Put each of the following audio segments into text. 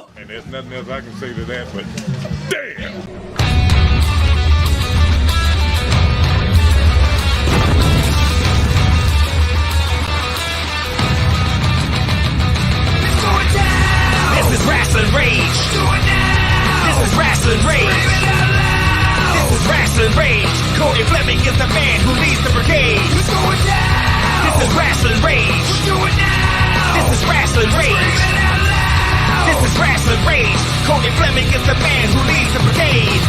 go. And there's nothing else I can say to that, but damn. This is Rasslin Rage. This is Rasslin Rage. This is Rasslin Rage. Cody Fleming is the man who leads the brigade. This is Rasslin Rage. This is Rasslin Rage. This is Rasslin Rage. Cody Fleming is the man who leads the brigade.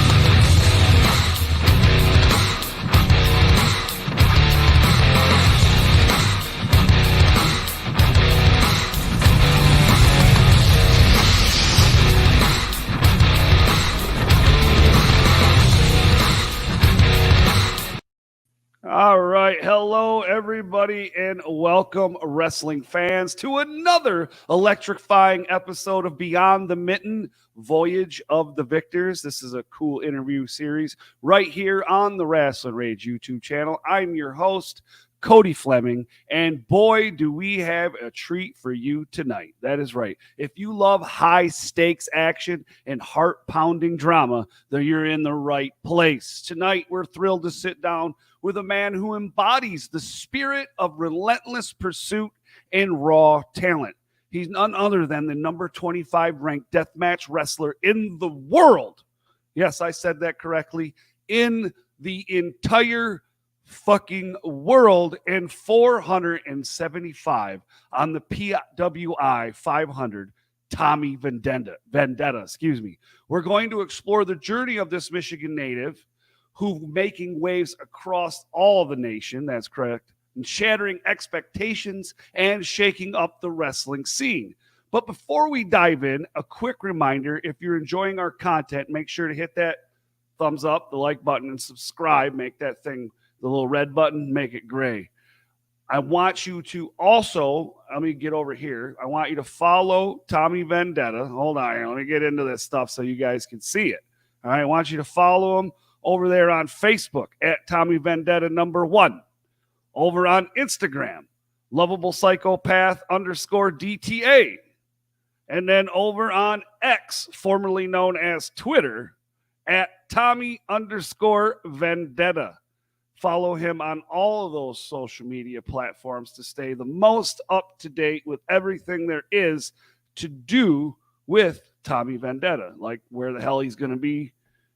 All right. Hello, everybody, and welcome, wrestling fans, to another electrifying episode of Beyond the Mitten, Voyage of the Victors. This is a cool interview series right here on the Rasslin Rage YouTube channel. I'm your host, Cody Fleming, and boy, do we have a treat for you tonight. That is right. If you love high-stakes action and heart-pounding drama, then you're in the right place. Tonight, we're thrilled to sit down with a man who embodies the spirit of relentless pursuit and raw talent. He's none other than the number 25 ranked deathmatch wrestler in the world. Yes, I said that correctly. In the entire fucking world, and 475 on the PWI 500, Tommy Vendetta. We're going to explore the journey of this Michigan native who making waves across all the nation, that's correct, and shattering expectations and shaking up the wrestling scene. But before we dive in, a quick reminder, if you're enjoying our content, make sure to hit that thumbs up, the like button, and subscribe. Make that thing, the little red button, make it gray. I want you to also, let me get over here. I want you to follow Tommy Vendetta. Hold on here. Let me get into this stuff so you guys can see it. All right. I want you to follow him over there on Facebook at Tommy Vendetta #1. Over on Instagram, Lovable Psychopath _DTA. And then over on X, formerly known as Twitter, at Tommy _Vendetta. Follow him on all of those social media platforms to stay the most up to date with everything there is to do with Tommy Vendetta, like where the hell he's going to be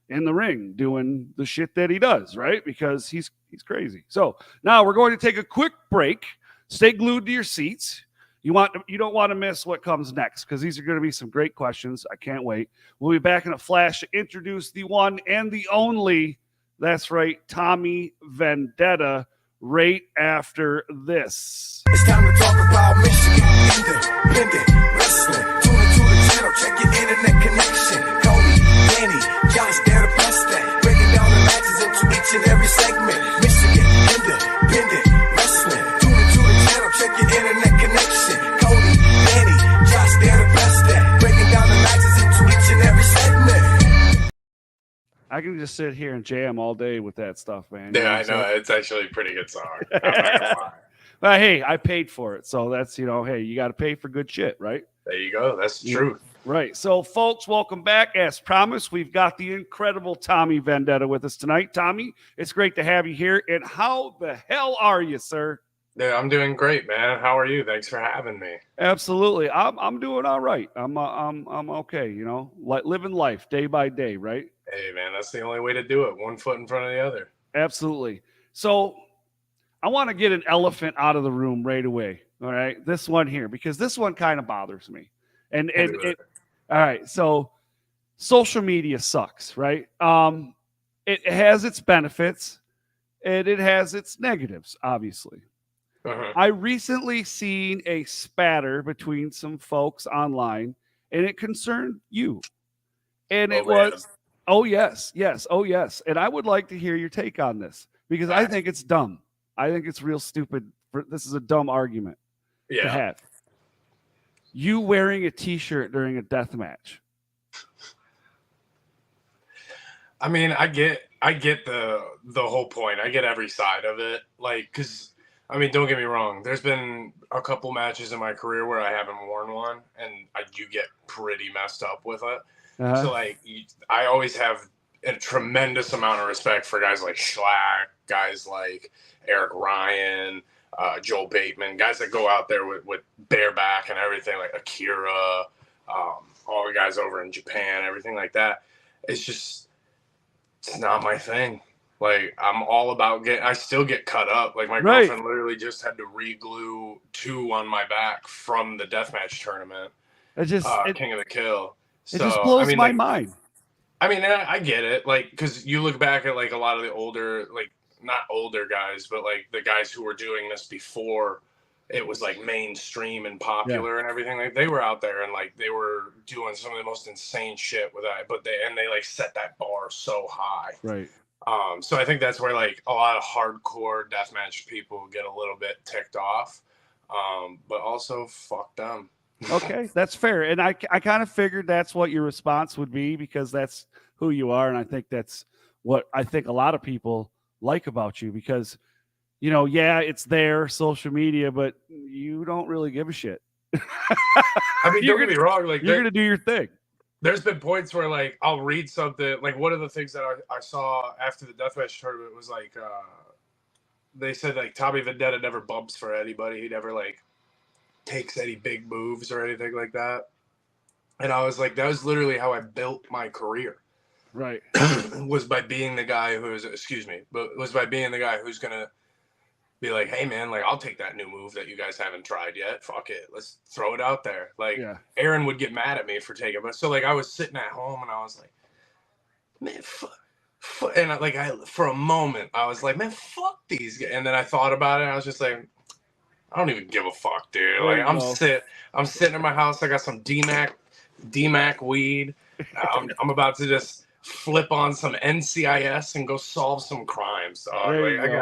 in the ring doing the shit that he does, right? Because he's crazy. So now we're going to take a quick break. Stay glued to your seats. You don't want to miss what comes next, because these are going to be some great questions. I can't wait. We'll be back in a flash to introduce the one and the only, that's right, Tommy Vendetta, right after this. It's time to talk about Michigan independent wrestling. Tune into the channel, check your internet connection. Cody, Danny, Josh, there to bless that. Breaking down the matches into each and every segment. Michigan independent wrestling. Tune into the channel, check your internet connection. Cody, Danny, Josh, there to bless that. Breaking down the matches into each and every segment. I can just sit here and jam all day with that stuff, man. Yeah, I know. It's actually a pretty good song. I'm not gonna lie. But hey, I paid for it. So that's, hey, you got to pay for good shit, right? There you go. That's the truth. Right. So, folks, welcome back. As promised, we've got the incredible Tommy Vendetta with us tonight. Tommy, it's great to have you here. And how the hell are you, sir? Yeah, I'm doing great, man. How are you? Thanks for having me. Absolutely. I'm doing all right. I'm okay, like living life day by day, right? Hey, man, that's the only way to do it. One foot in front of the other. Absolutely. So I want to get an elephant out of the room right away. All right. This one here, because this one kind of bothers me. And all right. So social media sucks, right? It has its benefits and it has its negatives, obviously. Uh-huh. I recently seen a spatter between some folks online, and it concerned you. And it was, oh, yes. And I would like to hear your take on this, because I think it's dumb. I think it's real stupid. This is a dumb argument to have. You wearing a T-shirt during a death match. I mean, I get the whole point. I get every side of it. Like, because I mean, don't get me wrong. There's been a couple matches in my career where I haven't worn one, and I do get pretty messed up with it. So, like, I always have a tremendous amount of respect for guys like Schlack, guys like Eric Ryan, Joel Bateman, guys that go out there with bareback and everything, like Akira, all the guys over in Japan, everything like that. It's not my thing. Like, I'm all about I still get cut up. Like, my girlfriend literally just had to re-glue 2 on my back from the Deathmatch tournament. King of the Kill. It just blows my mind. I mean, I get it. Like, because you look back at, like, a lot of the older, like, not older guys, but, like, the guys who were doing this before it was, like, mainstream and popular and everything. Like, they were out there and, like, they were doing some of the most insane shit with that. But they like, set that bar so high. Right. So I think that's where, like, a lot of hardcore deathmatch people get a little bit ticked off, but also fuck them. Okay, that's fair. And I kind of figured that's what your response would be, because that's who you are. And I think that's what I think a lot of people like about you, because, you know, yeah, it's there, social media, but you don't really give a shit. I mean, don't get me wrong. Like, you're going to do your thing. There's been points where, like, I'll read something. Like, one of the things that I saw after the Deathmatch tournament was, like, they said, like, Tommy Vendetta never bumps for anybody. He never, like, takes any big moves or anything like that. And I was like, that was literally how I built my career. Right. was by being the guy who's, was by being the guy who's going to be like, hey, man, like, I'll take that new move that you guys haven't tried yet. Fuck it. Let's throw it out there. Like, Aaron would get mad at me for taking it. But so, like, I was sitting at home and I was like, man, and, like, for a moment, I was like, man, fuck these guys. And then I thought about it. And I was just like, I don't even give a fuck, dude. Like, I'm sitting in my house. I got some DMAC weed. I'm about to just flip on some NCIS and go solve some crimes. Like,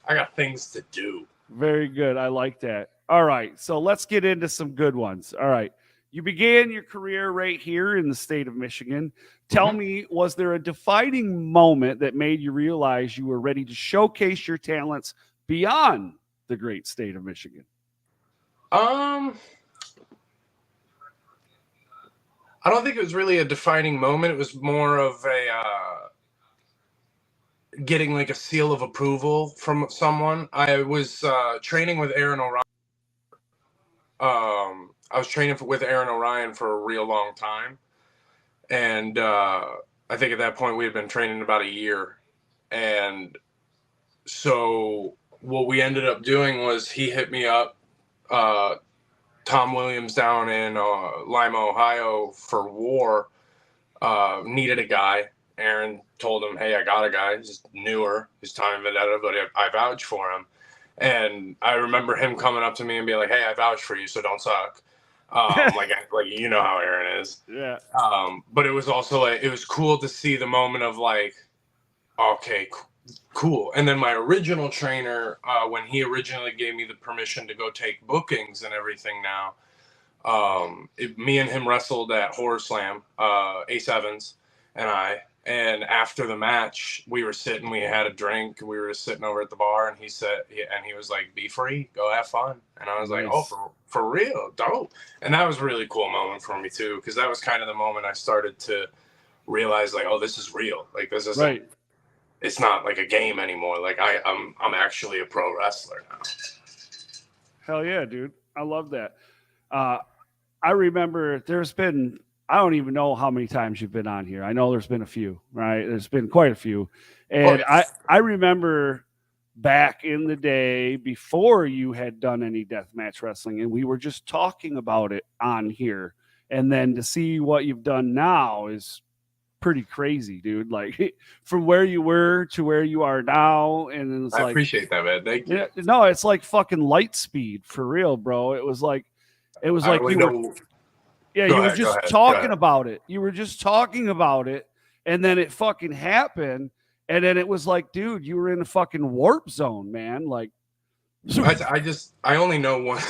I got things to do. Very good. I like that. All right. So let's get into some good ones. All right. You began your career right here in the state of Michigan. Tell me, was there a defining moment that made you realize you were ready to showcase your talents beyond the great state of Michigan? I don't think it was really a defining moment. It was more of a getting, like, a seal of approval from someone. I was training with Aaron O'Ryan. I was training with Aaron O'Ryan for a real long time. And I think at that point we had been training about a year. And so what we ended up doing was he hit me up, Tom Williams down in Lima, Ohio for War, needed a guy. Aaron told him, hey, I got a guy. He's newer. He's Tommy Vendetta, but I vouch for him. And I remember him coming up to me and being like, hey, I vouch for you, so don't suck. Like you know how Aaron is. Yeah. But it was also, like, it was cool to see the moment of, like, okay, cool. And then my original trainer, when he originally gave me the permission to go take bookings and everything now, me and him wrestled at Horror Slam, Ace Evans and I. And after the match, we were sitting, we had a drink, we were sitting over at the bar, and he was like, be free, go have fun. And I was like, oh, for real, dope. And that was a really cool moment for me too, because that was kind of the moment I started to realize, like, oh, this is real. Like, this isn't, it's not like a game anymore. Like, I'm actually a pro wrestler now. Hell yeah, dude. I love that. I remember there's been, I don't even know how many times you've been on here. I know there's been a few, right? There's been quite a few. And I remember back in the day before you had done any deathmatch wrestling, and we were just talking about it on here. And then to see what you've done now is pretty crazy, dude. Like, from where you were to where you are now. And it's I appreciate that, man. Thank you. No, it's like fucking light speed for real, bro. It was like you were. Yeah, you were just talking about it. You were just talking about it, and then it fucking happened, and then it was like, dude, you were in a fucking warp zone, man. Like, I only know one.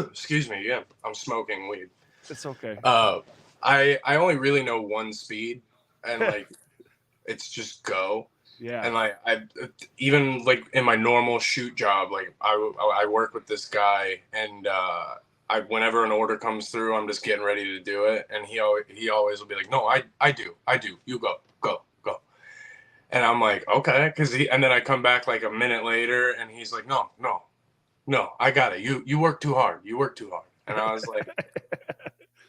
Excuse me. Yeah, I'm smoking weed. It's okay. I only really know one speed, and, like, it's just go. Yeah. And like I even like in my normal shoot job, like I work with this guy, and whenever an order comes through, I'm just getting ready to do it, and he always will be like, no, I do, you go. And I'm like, okay, and then I come back like a minute later, and he's like, no, I got it. You work too hard. And I was like,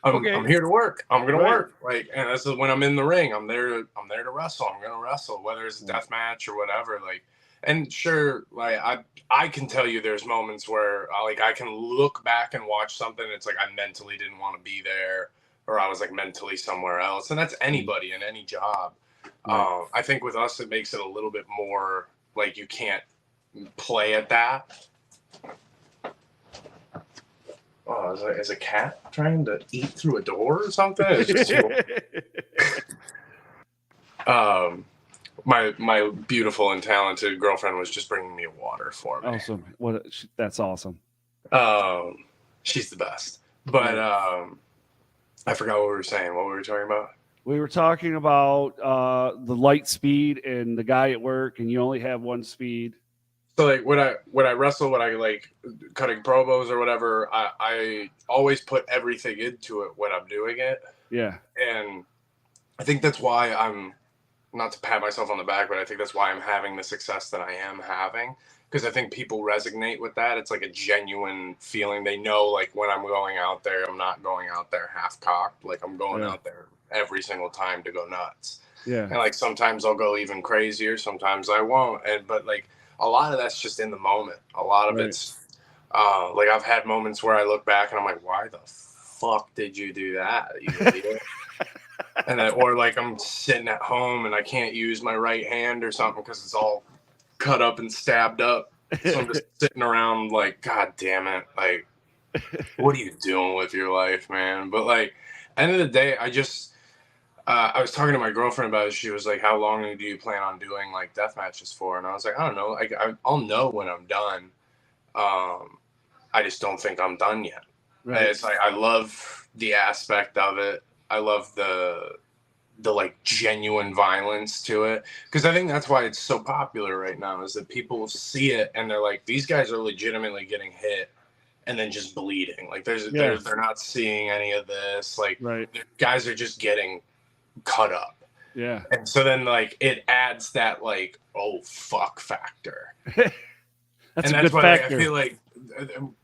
I'm here to work. I'm gonna work. Like, and this is when I'm in the ring. I'm there to wrestle. I'm gonna wrestle, whether it's a death match or whatever. Like, and sure, like I can tell you, there's moments where I can look back and watch something. It's like I mentally didn't want to be there, or I was like mentally somewhere else. And that's anybody in any job. I think with us, it makes it a little bit more like you can't play at that. Oh, is a cat trying to eat through a door or something? It's just, my beautiful and talented girlfriend was just bringing me water for me. Awesome. That's awesome. She's the best. But I forgot what we were saying. What were we talking about? We were talking about the light speed and the guy at work, and you only have one speed. So like when I wrestle, when I like cutting promos or whatever, I always put everything into it when I'm doing it. Yeah. And I think that's why I'm, not to pat myself on the back, but I think that's why I'm having the success that I am having. Because I think people resonate with that. It's like a genuine feeling. They know like when I'm going out there, I'm not going out there half-cocked. Like I'm going out there every single time to go nuts. Yeah. And like sometimes I'll go even crazier, sometimes I won't. But like a lot of that's just in the moment. A lot of it's like I've had moments where I look back and I'm like, why the fuck did you do that, you idiot? And then, or like I'm sitting at home and I can't use my right hand or something because it's all cut up and stabbed up. So I'm just sitting around like, God damn it. Like, what are you doing with your life, man? But like, end of the day, I was talking to my girlfriend about it. She was like, how long do you plan on doing like death matches for? And I was like, I don't know. I'll know when I'm done. I just don't think I'm done yet. Right. It's like, I love the aspect of it. I love the like genuine violence to it. Cause I think that's why it's so popular right now, is that people see it and they're like, these guys are legitimately getting hit and then just bleeding. Like they're not seeing any of this. Like guys are just getting cut up. Yeah. And so then like it adds that like, oh fuck factor. That's why like, I feel like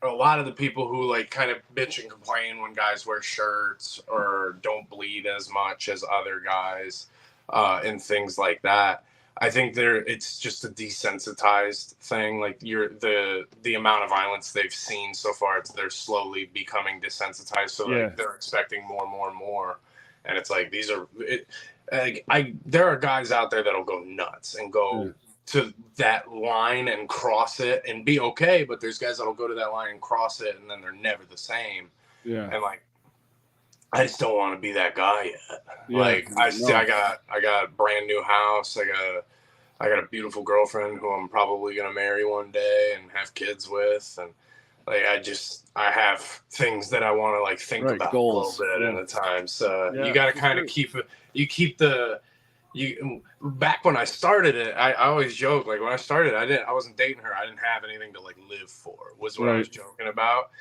a lot of the people who like kind of bitch and complain when guys wear shirts or don't bleed as much as other guys and things like that, I think it's just a desensitized thing. Like the amount of violence they've seen so far, they're slowly becoming desensitized. So like they're expecting more and more and more. And it's like there are guys out there that'll go nuts and go to that line and cross it and be okay, but there's guys that'll go to that line and cross it and then they're never the same. Yeah. And like I just don't want to be that guy yet. Yeah, like I got a brand new house. I got a beautiful girlfriend who I'm probably gonna marry one day and have kids with, and like I have things that I want to like think about goals. A little bit at a time. So you got to kind of keep it. Back when I started it, I always joke, like when I started, I wasn't dating her. I didn't have anything to like live for, was what I was joking about.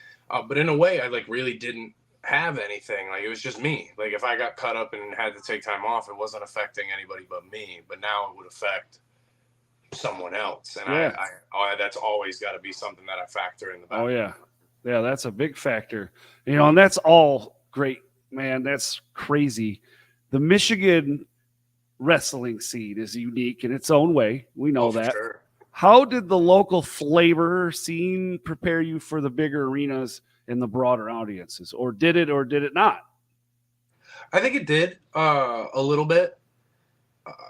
But in a way, I like really didn't have anything. Like it was just me. Like if I got cut up and had to take time off, it wasn't affecting anybody but me. But now it would affect someone else, and that's always got to be something that I factor in the back. Oh yeah, that's a big factor. And that's all great, man. That's crazy. The Michigan wrestling scene is unique in its own way. We know that. Sure. How did the local flavor scene prepare you for the bigger arenas and the broader audiences, or did it not? I think it did a little bit.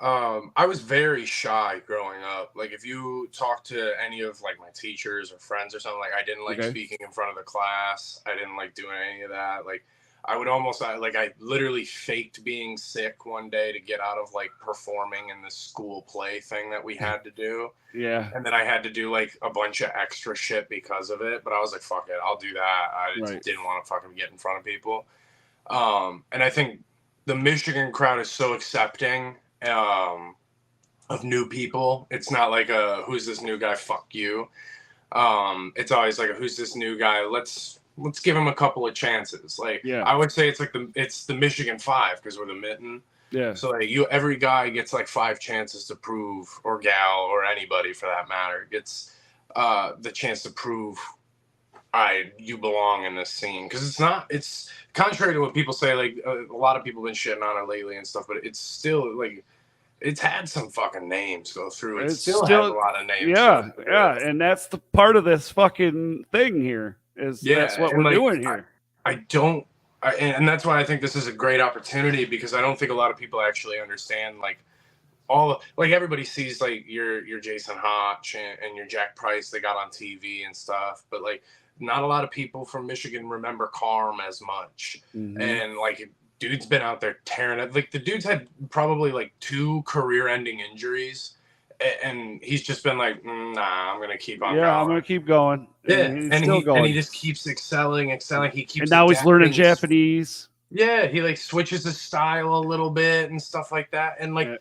I was very shy growing up. Like if you talk to any of like my teachers or friends or something, like I didn't like speaking in front of the class. I didn't like doing any of that. Like I would almost I literally faked being sick one day to get out of like performing in this school play thing that we had to do. Yeah. And then I had to do like a bunch of extra shit because of it. But I was like, fuck it, I'll do that. I just didn't want to fucking get in front of people. And I think the Michigan crowd is so accepting. of new people. It's not like a who's this new guy? Fuck you. It's always like a who's this new guy? Let's give him a couple of chances. Like I would say it's like the Michigan 5 because we're the Mitten. Yeah. So like every guy gets like 5 chances to prove, or gal, or anybody for that matter, gets the chance to prove you belong in this scene. Because it's contrary to what people say, like a lot of people have been shitting on it lately and stuff, but it's still like it's had some fucking names go through. It still has a lot of names. Yeah, and that's the part of this fucking thing here. That's what we're doing here. And that's why I think this is a great opportunity, because I don't think a lot of people actually understand like everybody sees like your Jason Hotch and your Jack Price they got on TV and stuff, but like not a lot of people from Michigan remember Carm as much. And like dude's been out there tearing it. Like the dude's had probably like 2 career-ending injuries, and he's just been like, nah, I'm gonna keep on going. I'm gonna keep going. And he just keeps excelling. He keeps. And now he's learning Japanese. Yeah, he like switches his style a little bit and stuff like that. And like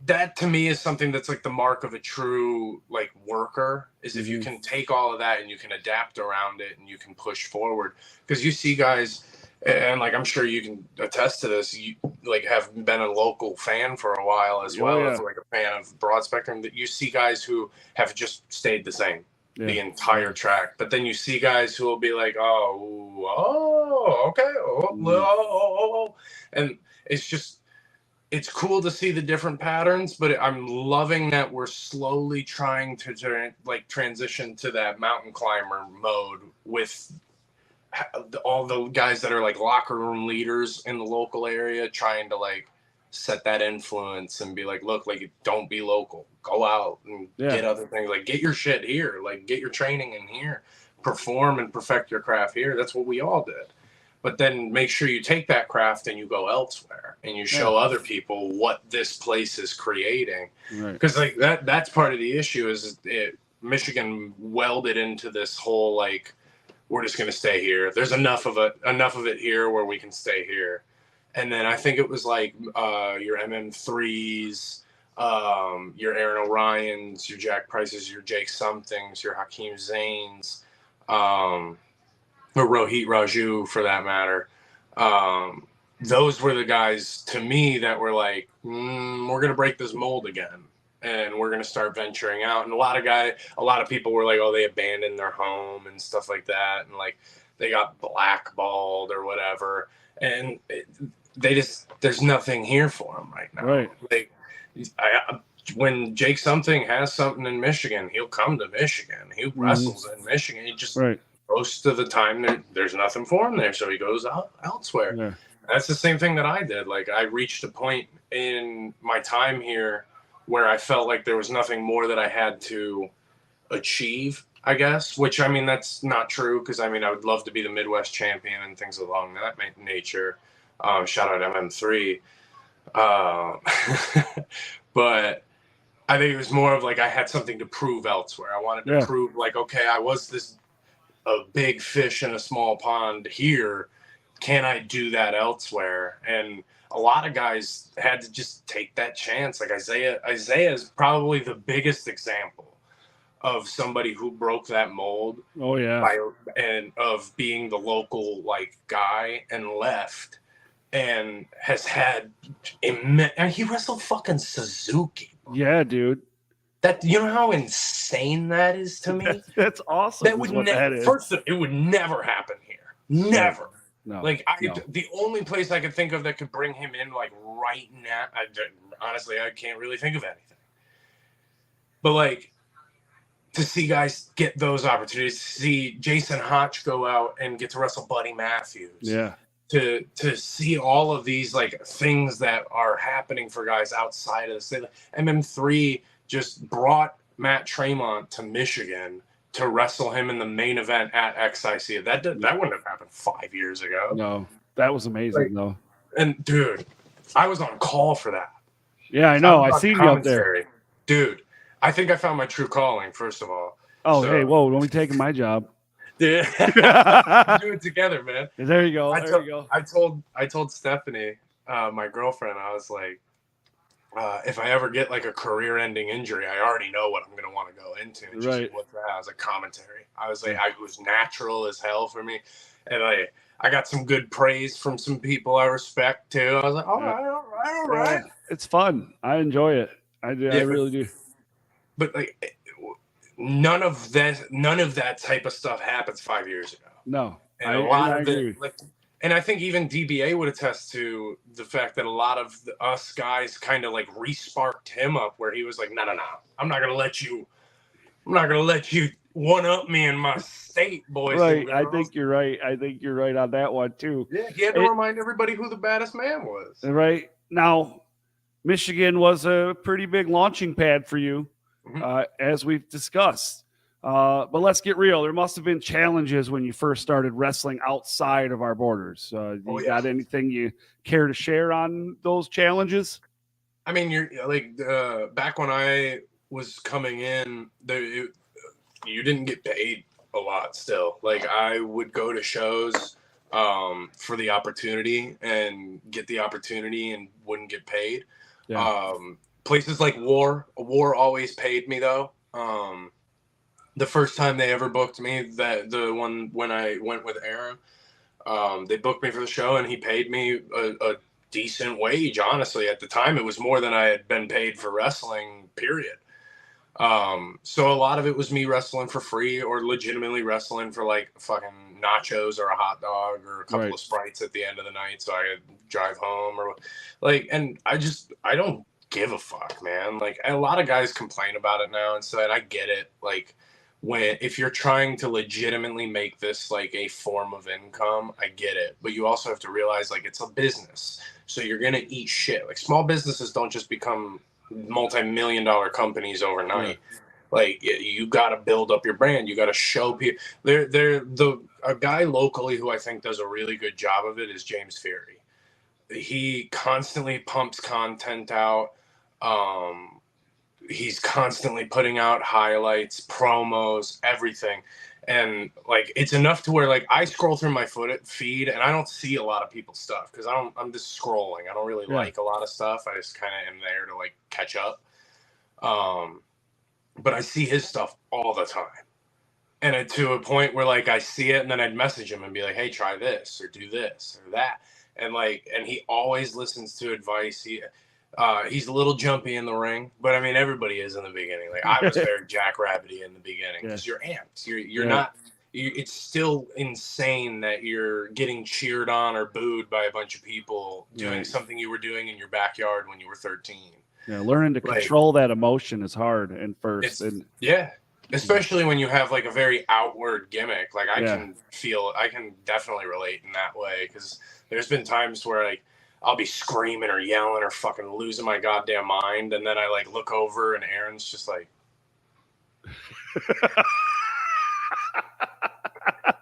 that to me is something that's like the mark of a true like worker, is if you can take all of that and you can adapt around it and you can push forward. Because you see guys, and like I'm sure you can attest to this, you like have been a local fan for a while as well as like a fan of broad spectrum, that you see guys who have just stayed the same the entire track. But then you see guys who will be like, okay, and it's cool to see the different patterns, but I'm loving that we're slowly trying to transition to that mountain climber mode with all the guys that are like locker room leaders in the local area, trying to like set that influence and be like, look, like don't be local, go out and get other things, like get your shit here, like get your training in here, perform and perfect your craft here. That's what we all did. But then make sure you take that craft and you go elsewhere and you show other people what this place is creating. Because like that's part of the issue is Michigan welded into this whole like, we're just going to stay here. There's enough of it here where we can stay here. And then I think it was like your MM3s, your Aaron O'Ryans, your Jack Prices, your Jake Somethings, your Hakeem Zanes, or Rohit Raju for that matter. Those were the guys to me that were like, we're going to break this mold again. And we're going to start venturing out. And a lot of people were like, oh, they abandoned their home and stuff like that. And like, they got blackballed or whatever. And there's nothing here for them right now. Like, when Jake Something has something in Michigan, he'll come to Michigan. He wrestles in Michigan. He just, most of the time, there's nothing for him there. So he goes out elsewhere. That's the same thing that I did. Like, I reached a point in my time here where I felt like there was nothing more that I had to achieve, I guess, which, I mean, that's not true, because, I mean, I would love to be the Midwest champion and things along that nature. Shout out MM3. But I think it was more of like I had something to prove elsewhere. I wanted to prove, like, okay, I was a big fish in a small pond here. Can I do that elsewhere? And a lot of guys had to just take that chance. Like Isaiah is probably the biggest example of somebody who broke that mold. And of being the local like guy and left, and has had and he wrestled fucking Suzuki. Yeah, dude. That, you know how insane that is to me? That's awesome. That would it would never happen here. Never. No, the only place I could think of that could bring him in like right now, honestly, I can't really think of anything. But like, to see guys get those opportunities, to see Jason Hotch go out and get to wrestle Buddy Matthews. Yeah. To see all of these like things that are happening for guys outside of the state. MM3 just brought Matt Tremont to Michigan to wrestle him in the main event at XIC. That wouldn't have happened 5 years ago. No, that was amazing though. And dude, I was on call for that. Yeah, I know. I seen you up there. Dude, I think I found my true calling, first of all. Oh, hey, whoa, don't be taking my job. Yeah. Do it together, man. There you go. I told Stephanie, my girlfriend, I was like, if I ever get like a career-ending injury, I already know what I'm going to want to go into. And just Right. what's that? I was like commentary. I was like, it was natural as hell for me, and I got some good praise from some people I respect too. I was like, all right. Yeah, it's fun. I enjoy it. I do. I really do. But like, none of that type of stuff happens 5 years ago. No, And I a lot of agree. it, like, and I think even DBA would attest to the fact that a lot of us guys kind of like re-sparked him up, where he was like, no, I'm not gonna let you one up me in my state, boys. Right. And I girls. think you're right. I think you're right on that one too. Yeah, he had to remind everybody who the baddest man was. Right now, Michigan was a pretty big launching pad for you, as we've discussed. But let's get real. There must have been challenges when you first started wrestling outside of our borders. You got anything you care to share on those challenges? I mean, you're like back when I was coming in, you didn't get paid a lot still. Like, I would go to shows for the opportunity and get the opportunity and wouldn't get paid. Yeah. Places like War always paid me though. The first time they ever booked me, the one when I went with Aaron, they booked me for the show and he paid me a decent wage. Honestly, at the time, it was more than I had been paid for wrestling, period. So a lot of it was me wrestling for free or legitimately wrestling for like fucking nachos or a hot dog or a couple of Sprites at the end of the night so I could drive home or like, and I don't give a fuck, man. Like, a lot of guys complain about it now and said, I get it. Like, if you're trying to legitimately make this like a form of income, I get it. But you also have to realize, like, it's a business. So you're going to eat shit. Like, small businesses don't just become multi-million-dollar companies overnight. Like, you got to build up your brand. You got to show people. A guy locally who I think does a really good job of it is James Fury. He constantly pumps content out. He's constantly putting out highlights, promos, everything. And like, it's enough to where like I scroll through my feed and I don't see a lot of people's stuff because I'm just scrolling. I don't really like a lot of stuff. I just kind of am there to like catch up. But I see his stuff all the time. And to a point where like I see it and then I'd message him and be like, hey, try this or do this or that. And like, and he always listens to advice. He's a little jumpy in the ring, but I mean, everybody is in the beginning. Like, I was very jackrabbity in the beginning because you're amped. You're not. It's still insane that you're getting cheered on or booed by a bunch of people doing something you were doing in your backyard when you were 13. Yeah, learning to control that emotion is hard and first. Especially when you have like a very outward gimmick. Like, I can definitely relate in that way because there's been times where like I'll be screaming or yelling or fucking losing my goddamn mind. And then I like look over and Aaron's just like,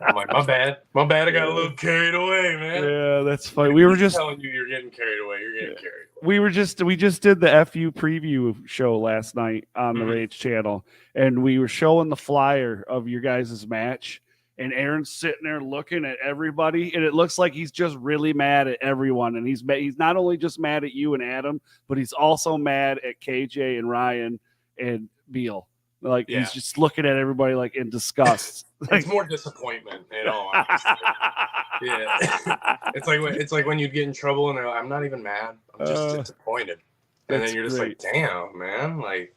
I'm like, my bad. I got a little carried away, man. Yeah, that's funny. We were just telling you, you're getting carried away. You're getting carried away. We just did the FU preview show last night on the Rage channel, and we were showing the flyer of your guys' match. And Aaron's sitting there looking at everybody, and it looks like he's just really mad at everyone. And he's not only just mad at you and Adam, but he's also mad at KJ and Ryan and Beal. Like, he's just looking at everybody like in disgust. It's more disappointment, you know. It's like when you get in trouble and they're like, I'm not even mad, I'm just disappointed. And then you're just like, damn, man, like.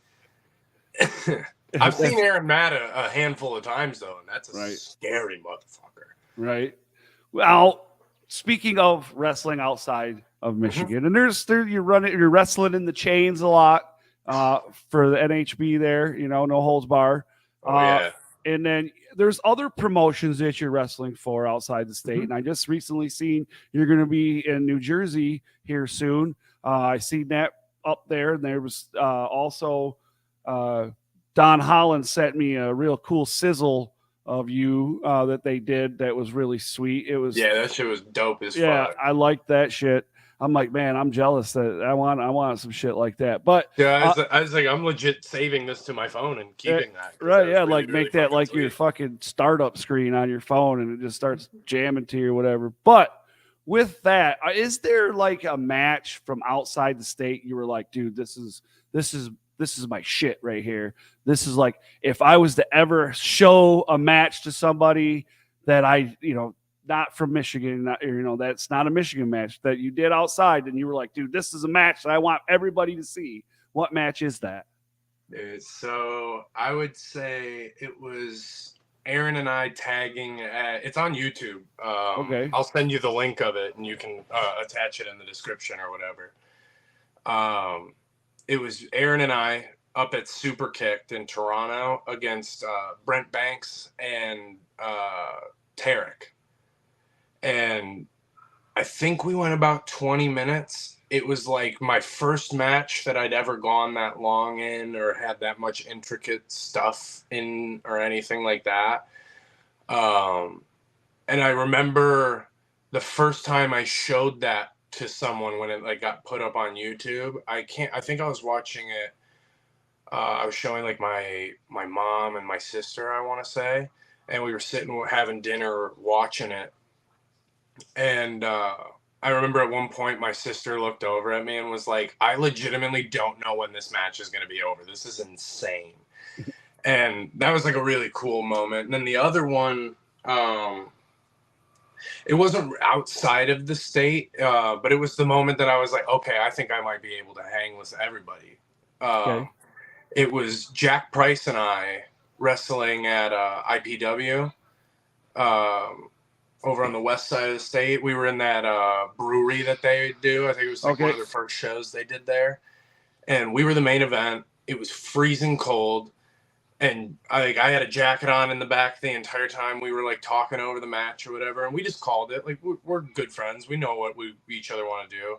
I've seen Aaron mad a handful of times though, and that's a scary motherfucker. Right. Well, speaking of wrestling outside of Michigan, and you're wrestling in the chains a lot for the NHB there, you know, no holds bar. And then there's other promotions that you're wrestling for outside the state. And I just recently seen you're going to be in New Jersey here soon. I seen that up there, and there was also Don Holland sent me a real cool sizzle of you that they did that was really sweet. It was that shit was dope as fuck. Yeah, I liked that shit. I'm like, man, I'm jealous that I want some shit like that. But I was like, I'm legit saving this to my phone and keeping that. Right, yeah, really, like really make that like sweet. Your fucking startup screen on your phone and it just starts jamming to you or whatever. But with that, is there like a match from outside the state you were like, dude, this is my shit right here. This is like, if I was to ever show a match to somebody that I, not from Michigan, that's not a Michigan match that you did outside, and you were like, dude, this is a match that I want everybody to see. What match is that? Dude, so I would say it was Aaron and I tagging it's on YouTube. Okay. I'll send you the link of it, and you can attach it in the description or whatever. It was Aaron and I up at Super Kicked in Toronto against Brent Banks and Tarek. And I think we went about 20 minutes. It was like my first match that I'd ever gone that long in or had that much intricate stuff in or anything like that. And I remember the first time I showed that to someone when it like got put up on YouTube. I think I was watching it. I was showing like my mom and my sister, I want to say, and we were sitting having dinner watching it. And I remember at one point my sister looked over at me and was like, I legitimately don't know when this match is going to be over. This is insane. And that was like a really cool moment. And then the other one, it wasn't outside of the state, but it was the moment that I was like, okay, I think I might be able to hang with everybody. Okay. It was Jack Price and I wrestling at IPW. Over on the west side of the state. We were in that brewery that they do. I think it was like one of their first shows they did there. And we were the main event. It was freezing cold. And I had a jacket on in the back the entire time. We were like talking over the match or whatever. And we just called it. Like, we're good friends. We know what we each other want to do.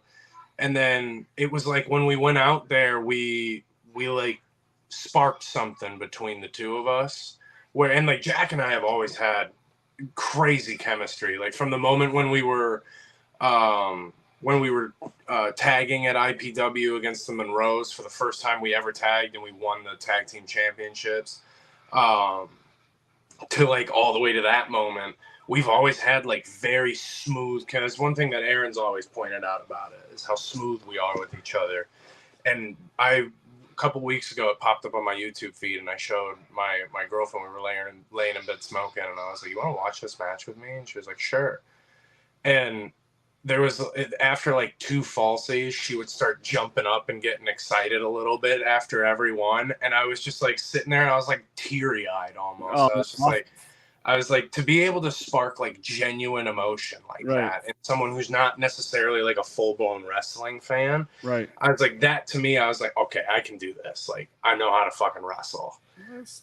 And then it was like when we went out there, we like sparked something between the two of us. And like Jack and I have always had crazy chemistry, like from the moment when we were tagging at IPW against the Monroes for the first time we ever tagged and we won the tag team championships, to like all the way to that moment. We've always had like very smooth, because one thing that Aaron's always pointed out about it is how smooth we are with each other. And a couple weeks ago, it popped up on my YouTube feed, and I showed my girlfriend. We were laying in bed smoking, and I was like, "You want to watch this match with me?" And she was like, "Sure." And there was, after like 2 falsies, she would start jumping up and getting excited a little bit after every one, and I was just like sitting there, and I was like teary-eyed almost. Oh, I was like, to be able to spark like genuine emotion like that, and someone who's not necessarily like a full-blown wrestling fan, right? I was like, that to me, I was like, okay, I can do this. Like, I know how to fucking wrestle. That's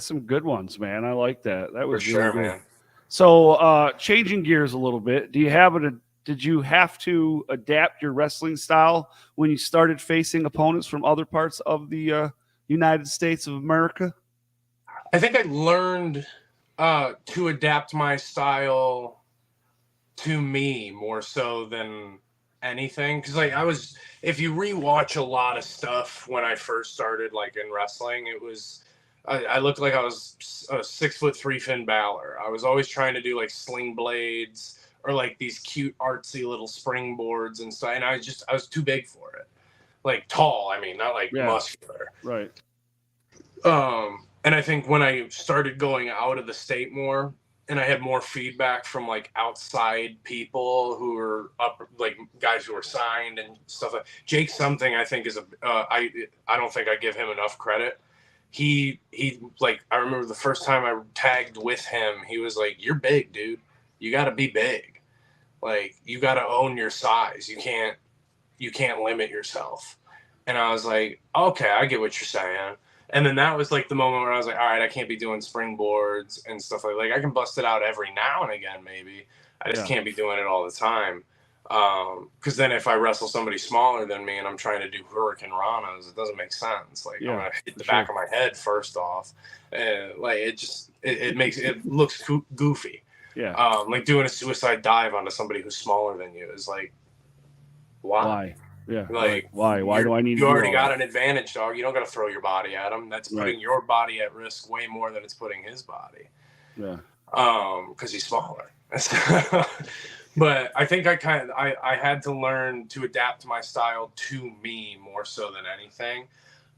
some good ones, man. I like that. That was For sure, really good. man. So, changing gears a little bit, did you have to adapt your wrestling style when you started facing opponents from other parts of the United States of America? I think I learned to adapt my style to me more so than anything, because like if you rewatch a lot of stuff when I first started like in wrestling, it was I looked like I was a 6'3" Finn Balor. I was always trying to do like sling blades or like these cute artsy little springboards and stuff, and I was too big for it. Like tall, I mean, not like muscular. Right. And I think when I started going out of the state more, and I had more feedback from like outside people who were up, like guys who were signed and stuff like Jake something, I think is I don't think I give him enough credit. He like, I remember the first time I tagged with him, he was like, "You're big, dude. You got to be big. Like, you got to own your size. You can't limit yourself." And I was like, okay, I get what you're saying. And then that was like the moment where I was like, all right, I can't be doing springboards and stuff like I can bust it out every now and again, maybe. I just can't be doing it all the time. Because then if I wrestle somebody smaller than me and I'm trying to do Hurricane Ranas, it doesn't make sense. Like, I'm going to hit the back of my head first off. Like, it looks goofy. Yeah. Like doing a suicide dive onto somebody who's smaller than you is like, why? Yeah. Like, why do I need to you already do got that? an advantage, dog. You don't got to throw your body at him. That's putting your body at risk way more than it's putting his body. Yeah. Because he's smaller. But I think I had to learn to adapt my style to me more so than anything.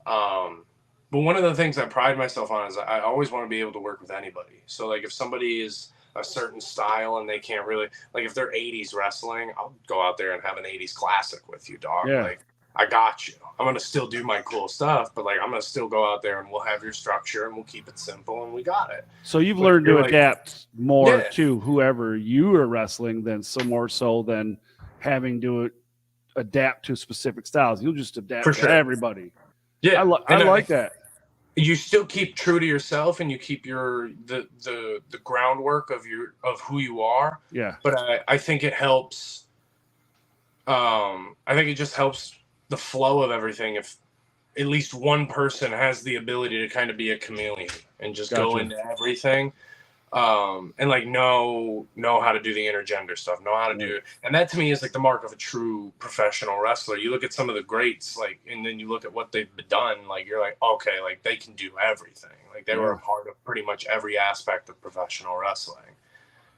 But one of the things I pride myself on is I always want to be able to work with anybody. So like if somebody is a certain style and they can't really, like if they're 80s wrestling, I'll go out there and have an 80s classic with you, dog. Yeah. Like I got you. I'm going to still do my cool stuff, but like I'm going to still go out there and we'll have your structure and we'll keep it simple and we got it. So you've But learned to you're like, adapt more Yeah. to whoever you are wrestling than so more so than having to adapt to specific styles. You'll just adapt For to sure. everybody. Yeah. I like that. You still keep true to yourself and you keep the groundwork of who you are. Yeah. But I think it helps. I think it just helps the flow of everything if at least one person has the ability to kind of be a chameleon and just go Gotcha. into everything. And like know how to do the intergender stuff, know how to do it. And that to me is like the mark of a true professional wrestler. You look at some of the greats, like, and then you look at what they've done, like you're like, okay, like they can do everything. Like they were a part of pretty much every aspect of professional wrestling.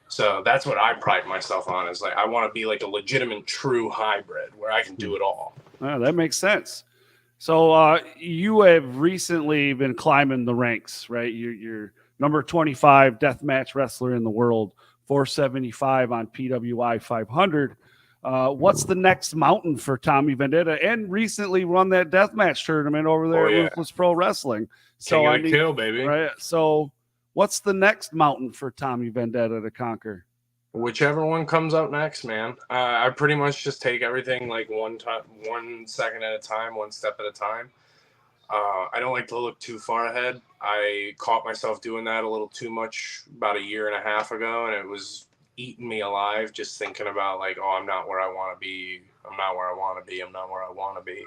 So that's what I pride myself on, is like I want to be like a legitimate true hybrid where I can do it all. That makes sense. So you have recently been climbing the ranks, right? You're number 25 deathmatch wrestler in the world, 475 on PWI 500. What's the next mountain for Tommy Vendetta? And recently won that deathmatch tournament over there at Ruthless Pro Wrestling. So King of the Kill, baby. Right. So what's the next mountain for Tommy Vendetta to conquer? Whichever one comes up next, man. I pretty much just take everything like 1 second at a time, one step at a time. I don't like to look too far ahead. I caught myself doing that a little too much about a year and a half ago, and it was eating me alive just thinking about like, oh, I'm not where I want to be. I'm not where I want to be. I'm not where I want to be.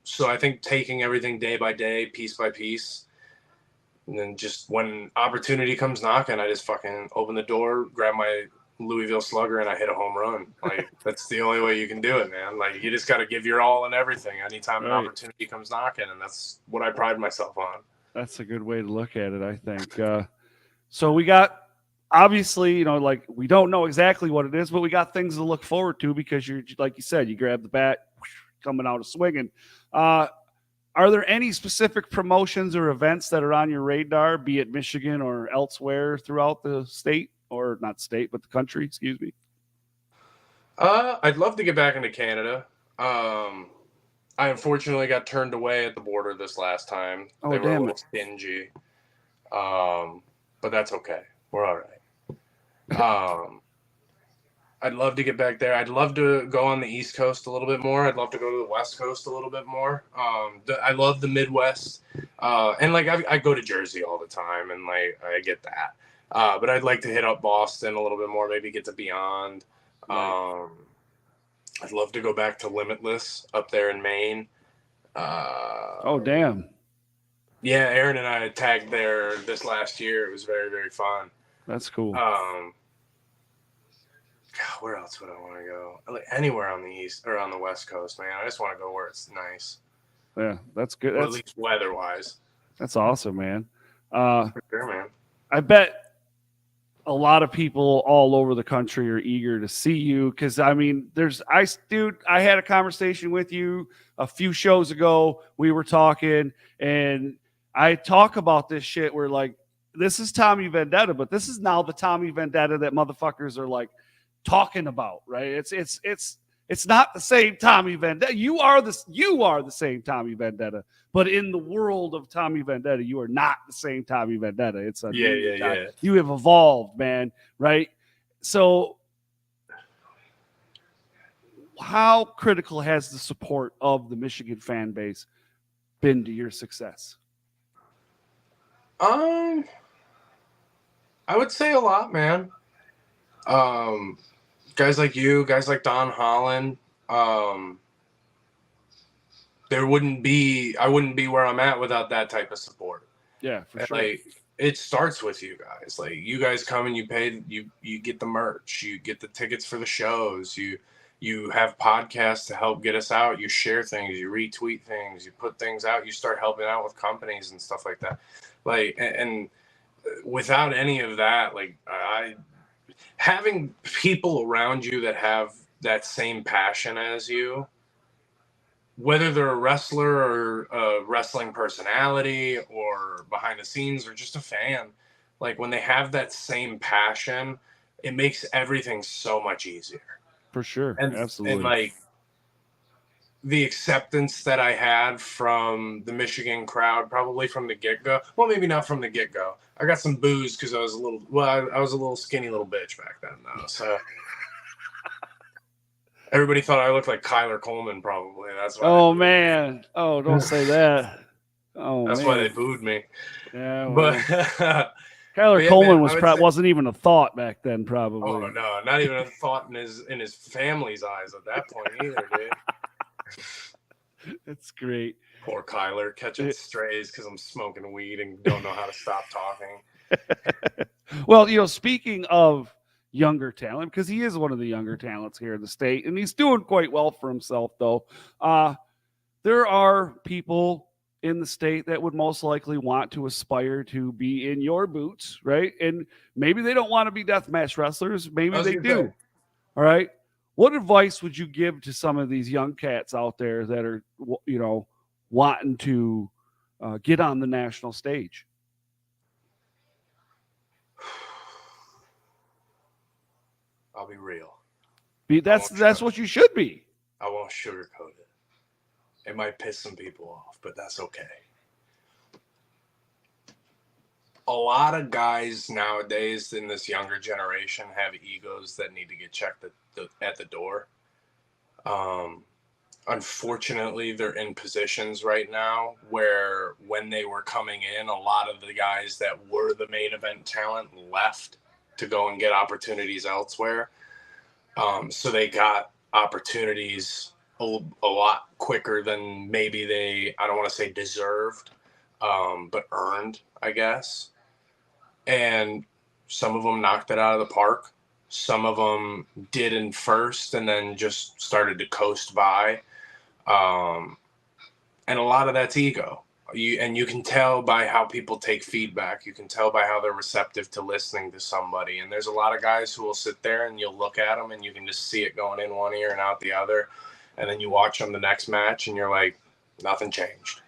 So I think taking everything day by day, piece by piece, and then just when opportunity comes knocking, I just fucking open the door, grab my Louisville Slugger, and I hit a home run. Like that's the only way you can do it, man. Like you just got to give your all and everything anytime an opportunity comes knocking, and that's what I pride myself on. That's a good way to look at it, I think. So we got, obviously, like we don't know exactly what it is, but we got things to look forward to because you're, like you said, you grab the bat, coming out of swinging. Are there any specific promotions or events that are on your radar, be it Michigan or elsewhere throughout the state, or not state, but the country? Excuse me. I'd love to get back into Canada. I unfortunately got turned away at the border this last time. Oh, they were a damn little stingy. But that's okay. We're all right. I'd love to get back there. I'd love to go on the East Coast a little bit more. I'd love to go to the West Coast a little bit more. I love the Midwest. And like I go to Jersey all the time, and like I get that. But I'd like to hit up Boston a little bit more, maybe get to Beyond. I'd love to go back to Limitless up there in Maine. Oh, damn. Yeah, Aaron and I tagged there this last year. It was very, very fun. That's cool. God, where else would I want to go? Like anywhere on the East or on the West Coast, man. I just want to go where it's nice. Yeah, that's good. Or at least weather-wise. That's awesome, man. For sure, man. I bet a lot of people all over the country are eager to see you because, I mean, I had a conversation with you a few shows ago. We were talking, and I talk about this shit where, like, this is Tommy Vendetta, but this is now the Tommy Vendetta that motherfuckers are, like, talking about, right? It's not the same Tommy Vendetta. You are the same Tommy Vendetta, but in the world of Tommy Vendetta, you are not the same Tommy Vendetta. It's a yeah. You have evolved, man, right? So how critical has the support of the Michigan fan base been to your success? I would say a lot, man. Guys like you, guys like Don Holland, I wouldn't be where I'm at without that type of support. Yeah, for sure. Like it starts with you guys. Like you guys come and you pay, you get the merch, you get the tickets for the shows, you have podcasts to help get us out, you share things, you retweet things, you put things out, you start helping out with companies and stuff like that. Like and without any of that, like having people around you that have that same passion as you, whether they're a wrestler or a wrestling personality or behind the scenes or just a fan, like when they have that same passion, it makes everything so much easier. For sure. And Absolutely. like the acceptance that I had from the Michigan crowd, probably from the get-go. Well, maybe not from the get-go. I got some booze because I was a little skinny little bitch back then, though. So everybody thought I looked like Kyler Coleman, probably. That's why. Oh man. Oh, don't say that. Oh, That's man. why they booed me. Yeah. But Kyler yeah, Coleman man, wasn't even a thought back then, probably. oh no, not even a thought in his family's eyes at that point either, dude. It's great. Poor Kyler catching strays because I'm smoking weed and don't know how to stop talking. Well, speaking of younger talent, because he is one of the younger talents here in the state, and he's doing quite well for himself, though. There are people in the state that would most likely want to aspire to be in your boots, right? And maybe they don't want to be deathmatch wrestlers. Maybe they do. All right. What advice would you give to some of these young cats out there that are, wanting to get on the national stage? I'll be real. That's what you should be. I won't sugarcoat it. It might piss some people off, but that's okay. A lot of guys nowadays in this younger generation have egos that need to get checked at the door. Unfortunately, they're in positions right now where when they were coming in, a lot of the guys that were the main event talent left to go and get opportunities elsewhere. So they got opportunities a lot quicker than maybe they, I don't want to say deserved, but earned, I guess. And some of them knocked it out of the park. Some of them did in first and then just started to coast by. And a lot of that's ego. You can tell by how people take feedback. You can tell by how they're receptive to listening to somebody. And there's a lot of guys who will sit there and you'll look at them and you can just see it going in one ear and out the other. And then you watch them the next match and you're like, nothing changed.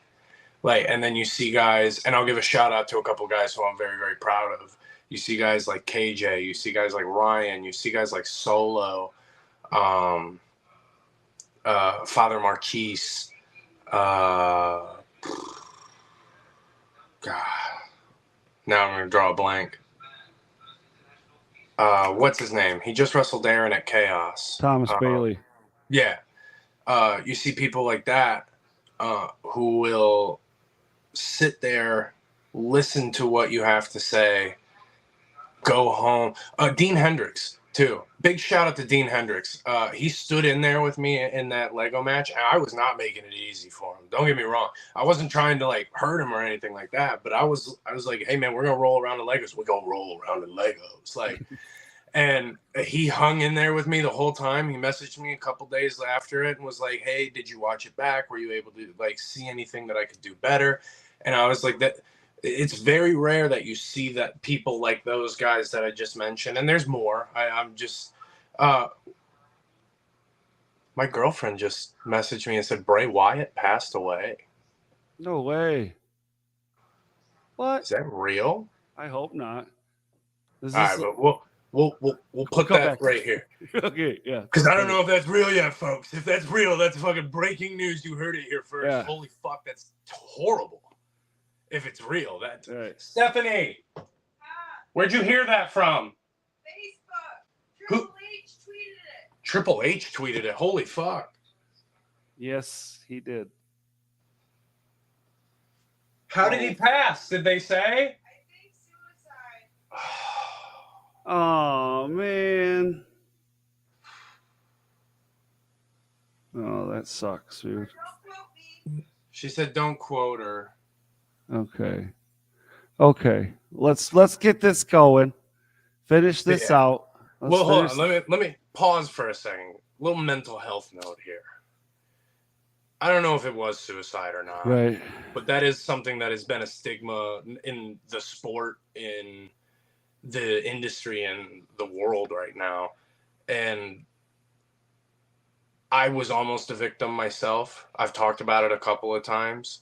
And then you see guys, and I'll give a shout out to a couple guys who I'm very, very proud of. You see guys like KJ, you see guys like Ryan, you see guys like Solo, Father Marquise, God, now I'm going to draw a blank. What's his name? He just wrestled Aaron at Chaos. Thomas Bailey. Yeah. You see people like that who will sit there, listen to what you have to say, go home. Dean Hendricks, too. Big shout out to Dean Hendricks. He stood in there with me in that Lego match, and I was not making it easy for him. Don't get me wrong. I wasn't trying to hurt him or anything like that, but I was like, hey man, we're gonna roll around in Legos. We're gonna roll around in Legos. And he hung in there with me the whole time. He messaged me a couple days after it and was like, hey, did you watch it back? Were you able to see anything that I could do better? And I was like, that. It's very rare that you see that people like those guys that I just mentioned. And there's more. I'm just, my girlfriend just messaged me and said, Bray Wyatt passed away. No way. What? Is that real? I hope not. All right, but we'll put that right here. Okay, yeah. Because I don't know if that's real yet, folks. If that's real, that's fucking breaking news. You heard it here first. Yeah. Holy fuck, that's horrible. If it's real, that. Right. Stephanie, where'd you hear that from? Facebook. Triple H tweeted it. Triple H tweeted it. Holy fuck. Yes, he did. How did he pass? Did they say? I think suicide. Oh, man. Oh, that sucks, dude. Don't quote me. She said, "Don't quote her." Okay. Let's get this going. Finish this out. Well, hold on. Let me pause for a second. Little mental health note here. I don't know if it was suicide or not. Right. But that is something that has been a stigma in the sport, in the industry and the world right now. And I was almost a victim myself. I've talked about it a couple of times.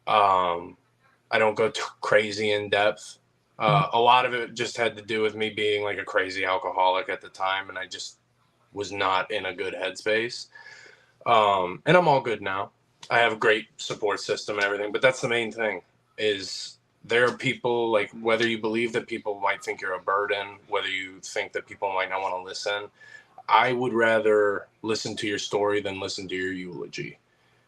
I don't go too crazy in depth. A lot of it just had to do with me being like a crazy alcoholic at the time, and I just was not in a good headspace. And I'm all good now. I have a great support system and everything, but that's the main thing is there are people, like, whether you believe that people might think you're a burden, whether you think that people might not want to listen, I would rather listen to your story than listen to your eulogy.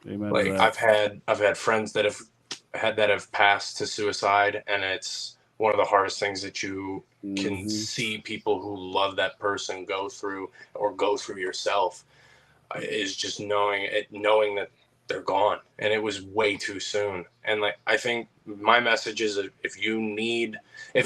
Amen. Like I've had friends that have passed to suicide, and it's one of the hardest things that you can see people who love that person go through yourself is just knowing that they're gone, and it was way too soon. And like, I think my message is that if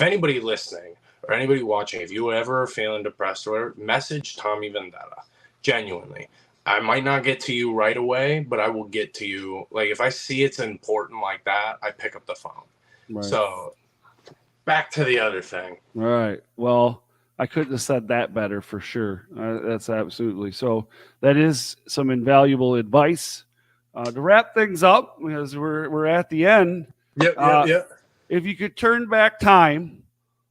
anybody listening or anybody watching, if you ever are feeling depressed or whatever, message Tommy Vendetta. Genuinely. I might not get to you right away, but I will get to you. Like, if I see it's important like that, I pick up the phone. Right. So back to the other thing. All right. Well, I couldn't have said that better for sure. That's absolutely. So that is some invaluable advice. To wrap things up, because we're at the end. Yep. If you could turn back time,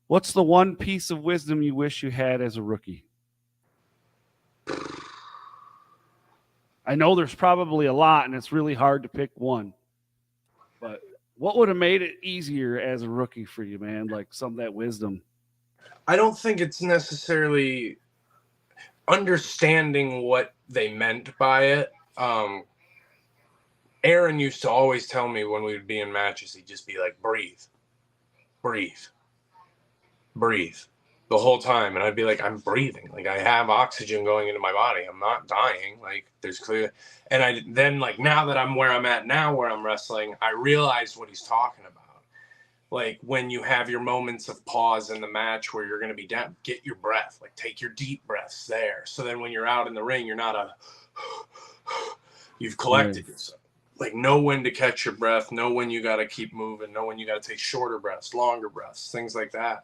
what's the one piece of wisdom you wish you had as a rookie? I know there's probably a lot, and it's really hard to pick one. But what would have made it easier as a rookie for you, man? Like some of that wisdom. I don't think it's necessarily understanding what they meant by it. Aaron used to always tell me when we would be in matches, he'd just be like, breathe the whole time. And I'd be like, I'm breathing. Like, I have oxygen going into my body. I'm not dying. Like, there's clear. And I then, like, now that I'm where I'm at now, where I'm wrestling, I realized what he's talking about. Like, when you have your moments of pause in the match where you're going to be down, get your breath. Like, take your deep breaths there. So then when you're out in the ring, you're not you've collected yourself. Like, know when to catch your breath, know when you got to keep moving, know when you got to take shorter breaths, longer breaths, things like that.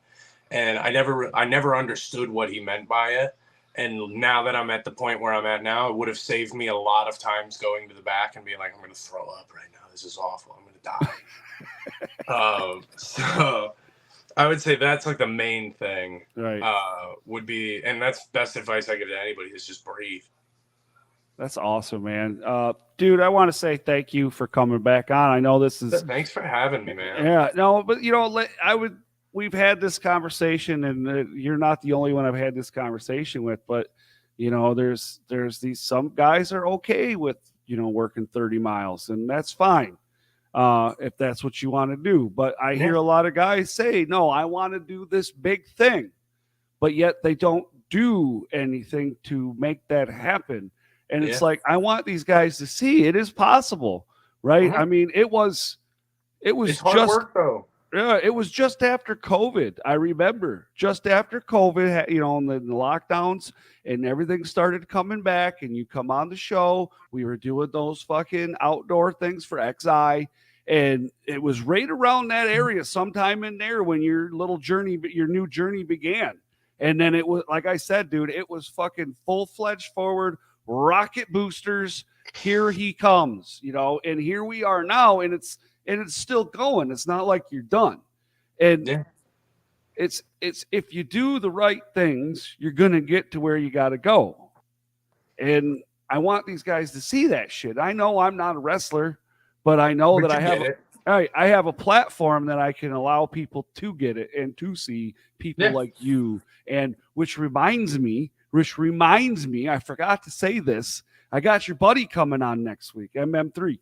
And I never understood what he meant by it. And now that I'm at the point where I'm at now, it would have saved me a lot of times going to the back and being like, I'm going to throw up right now. This is awful. I'm going to die. So I would say that's like the main thing, Right. Would be, and that's best advice I give to anybody is just breathe. That's awesome, man. Dude, I want to say thank you for coming back on. I know this is. Thanks for having me, man. Yeah, no, but we've had this conversation, and you're not the only one I've had this conversation with, but there's some guys are okay with, working 30 miles, and that's fine. If that's what you want to do. But I hear a lot of guys say, no, I want to do this big thing, but yet they don't do anything to make that happen. And it's like, I want these guys to see it is possible, right? I mean, it was it's hard just work, though. Yeah, it was just after COVID. I remember just after COVID, and the lockdowns and everything started coming back, and you come on the show. We were doing those fucking outdoor things for XI, and it was right around that area, sometime in there when your new journey began. And then it was, like I said, dude, it was fucking full-fledged forward, rocket boosters. Here he comes, and here we are now, and it's still going. It's not like you're done. And it's if you do the right things, you're going to get to where you got to go. And I want these guys to see that shit. I know I'm not a wrestler, but I know that I have a platform that I can allow people to get it and to see people like you. And which reminds me, I forgot to say this. I got your buddy coming on next week, MM3.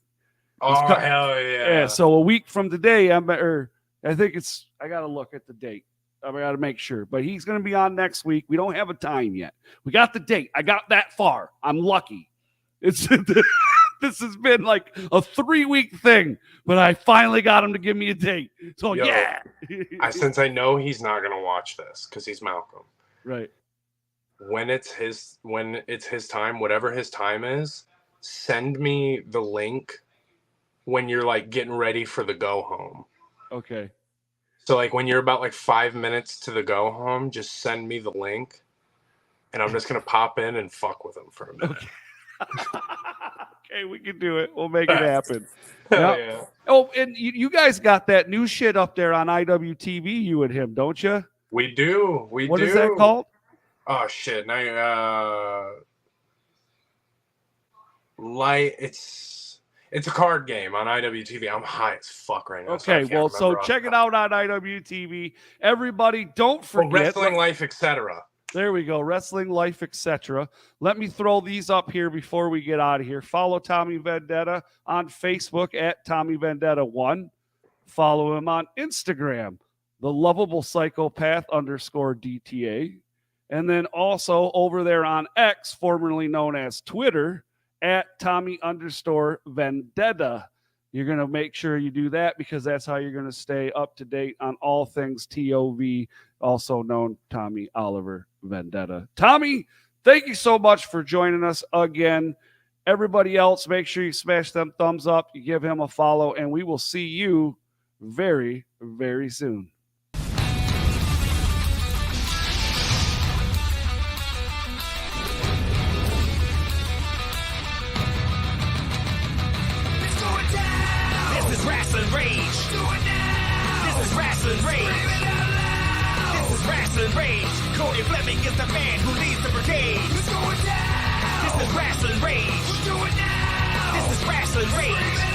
Oh, hell yeah. Yeah, so a week from today, I think I got to look at the date. I got to make sure. But he's going to be on next week. We don't have a time yet. We got the date. I got that far. I'm lucky. This has been like a 3-week thing, but I finally got him to give me a date. So, yeah. Since I know he's not going to watch this because he's Malcolm. Right. When it's his time, whatever his time is, send me the link when you're like getting ready for the go home. Okay. So like when you're about like 5 minutes to the go home, just send me the link, and I'm just gonna pop in and fuck with them for a minute. Okay, we can do it. We'll make it happen. Hell Yep. yeah. Oh, and you guys got that new shit up there on IWTV, you and him, don't you? We do. We What do. is that called? Oh shit! Now it's a card game on IWTV. I'm high as fuck right now. Okay, well, so check it out on IWTV. Everybody, don't forget Wrestling Life, etc. There we go. Wrestling Life, etc. Let me throw these up here before we get out of here. Follow Tommy Vendetta on Facebook at Tommy Vendetta 1. Follow him on Instagram, the lovable psychopath _DTA. And then also over there on X, formerly known as Twitter, at Tommy _Vendetta. You're going to make sure you do that because that's how you're going to stay up to date on all things TOV, also known Tommy Oliver Vendetta. Tommy, thank you so much for joining us again. Everybody else, make sure you smash them thumbs up, you give him a follow, and we will see you very, very soon. This is Rasslin Rage. This is Rasslin Rage. This is Rasslin Rage. Cody Fleming is the man who leads the brigade. This is Rasslin Rage. This is Rasslin Rage.